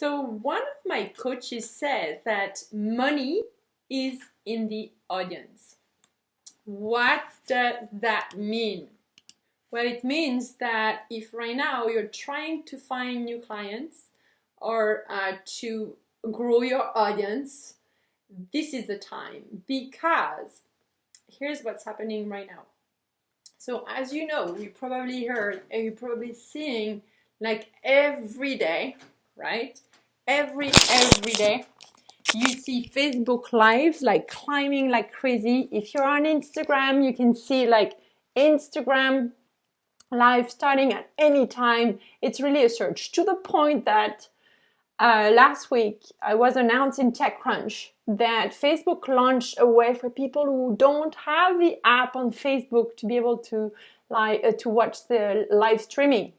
So one of my coaches says that money is in the audience. What does that mean? Well, it means that if right now you're trying to find new clients or to grow your audience, this is the time, because here's what's happening right now. So as you know, you probably heard and you're probably seeing like every day, right? Every day you see Facebook lives like climbing like crazy. If you're on Instagram, you can see like Instagram live starting at any time. It's really a surge, to the point that last week I was announced in TechCrunch that Facebook launched a way for people who don't have the app on Facebook to be able to watch the live streaming.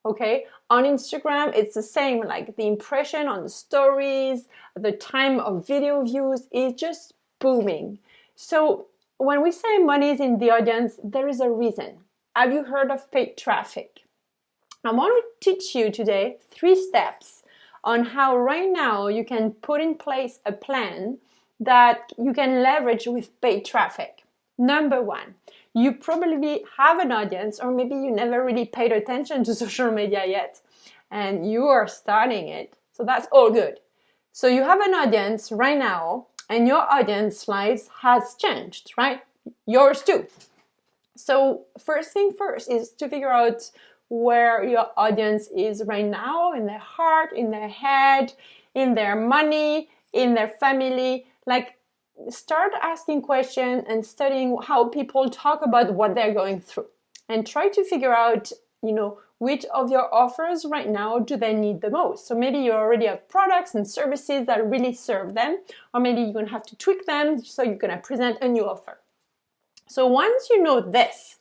Okay, on Instagram it's the same, like the impression on the stories, the time of video views is just booming. So when we say money is in the audience, there is a reason. Have you heard of paid traffic? I want to teach you today 3 steps on how right now you can put in place a plan that you can leverage with paid traffic. Number 1, you probably have an audience, or maybe you never really paid attention to social media yet and you are starting it. So that's all good. So you have an audience right now and your audience size has changed, right? Yours too. So first thing first is to figure out where your audience is right now, in their heart, in their head, in their money, in their family. Like, start asking questions and studying how people talk about what they're going through, and try to figure out, which of your offers right now do they need the most. So maybe you already have products and services that really serve them, or maybe you're going to have to tweak them, so you're going to present a new offer. So once you know this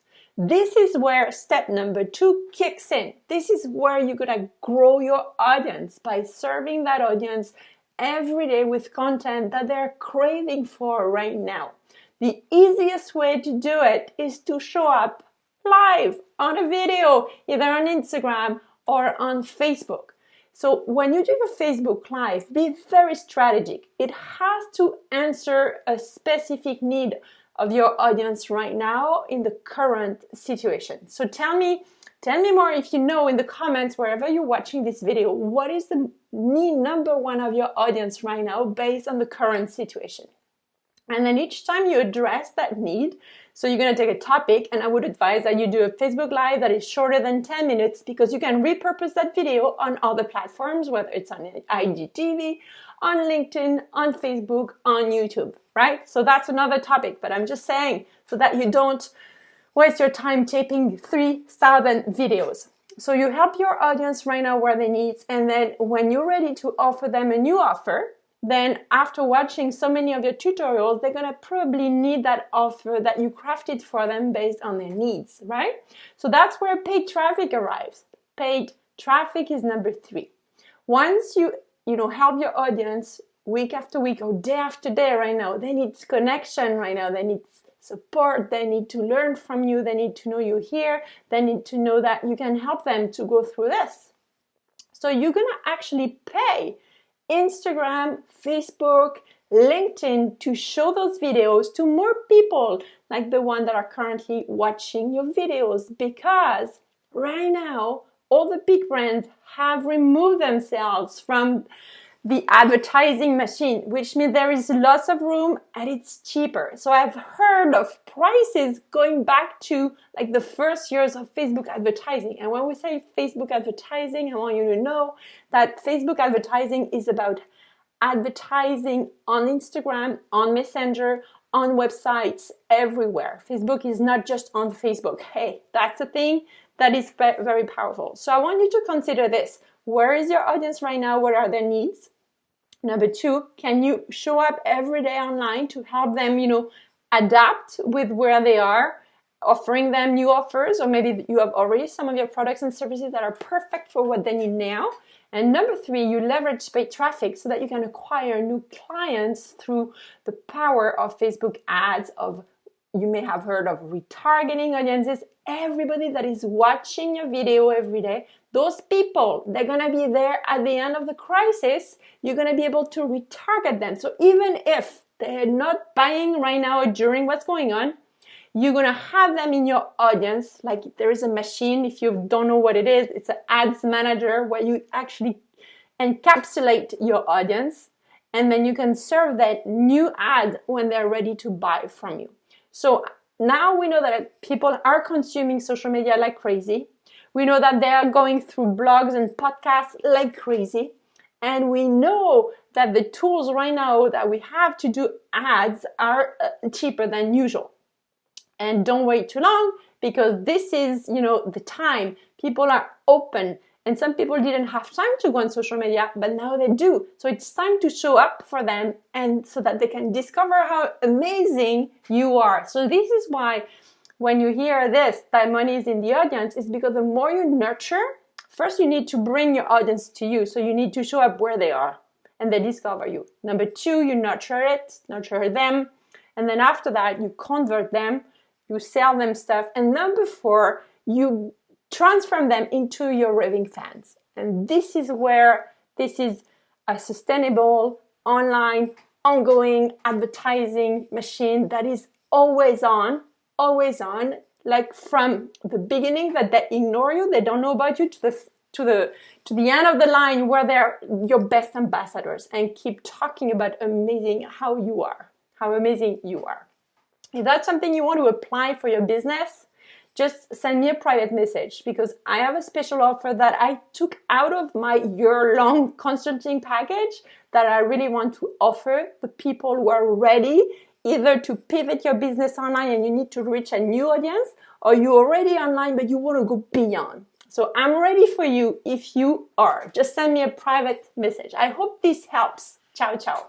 is where step number 2 kicks in. This is where you're gonna grow your audience, by serving that audience every day with content that they're craving for right now. The easiest way to do it is to show up live on a video, either on Instagram or on Facebook. So when you do a Facebook Live, be very strategic. It has to answer a specific need of your audience right now in the current situation. So tell me more, if you know, in the comments, wherever you're watching this video, what is the need number 1 of your audience right now based on the current situation. And then each time you address that need, so you're going to take a topic, and I would advise that you do a Facebook Live that is shorter than 10 minutes, because you can repurpose that video on other platforms, whether it's on IGTV, on LinkedIn, on Facebook, on YouTube, right? So that's another topic, but I'm just saying so that you don't waste your time taping 3,000 videos. So you help your audience right now where they need, and then when you're ready to offer them a new offer, then after watching so many of your tutorials, they're going to probably need that offer that you crafted for them based on their needs, right? So that's where paid traffic arrives. Paid traffic is number 3. Once you help your audience week after week or day after day right now, they need connection right now, they need support, they need to learn from you, they need to know you're here, they need to know that you can help them to go through this. So you're going to actually pay Instagram, Facebook, LinkedIn to show those videos to more people like the one that are currently watching your videos, because right now all the big brands have removed themselves from the advertising machine, which means there is lots of room and it's cheaper. So I've heard of prices going back to like the first years of Facebook advertising. And when we say Facebook advertising, I want you to know that Facebook advertising is about advertising on Instagram, on Messenger, on websites, everywhere. Facebook is not just on Facebook. Hey, that's a thing that is very powerful. So I want you to consider this. Where is your audience right now? What are their needs? Number 2, can you show up every day online to help them, adapt with where they are, offering them new offers, or maybe you have already some of your products and services that are perfect for what they need now. And number 3, you leverage paid traffic so that you can acquire new clients through the power of Facebook ads, of you may have heard of retargeting audiences. Everybody that is watching your video every day, those people, they're going to be there at the end of the crisis. You're going to be able to retarget them. So even if they're not buying right now or during what's going on, you're going to have them in your audience. Like there is a machine, if you don't know what it is, it's an ads manager where you actually encapsulate your audience, and then you can serve that new ad when they're ready to buy from you. So now we know that people are consuming social media like crazy. We know that they are going through blogs and podcasts like crazy. And we know that the tools right now that we have to do ads are cheaper than usual. And don't wait too long, because this is, the time. People are open. And some people didn't have time to go on social media, but now they do. So it's time to show up for them, and so that they can discover how amazing you are. So this is why when you hear this, that money is in the audience, is because the more you nurture, first you need to bring your audience to you. So you need to show up where they are and they discover you. Number 2, you nurture them. And then after that, you convert them, you sell them stuff. And number 4, you transform them into your raving fans. And this is where this is a sustainable, online, ongoing advertising machine that is always on, like from the beginning that they ignore you, they don't know about you, to the end of the line where they're your best ambassadors and keep talking about how amazing you are. If that's something you want to apply for your business, just send me a private message, because I have a special offer that I took out of my year-long consulting package that I really want to offer the people who are ready either to pivot your business online and you need to reach a new audience, or you're already online but you want to go beyond. So I'm ready for you if you are. Just send me a private message. I hope this helps. Ciao, ciao.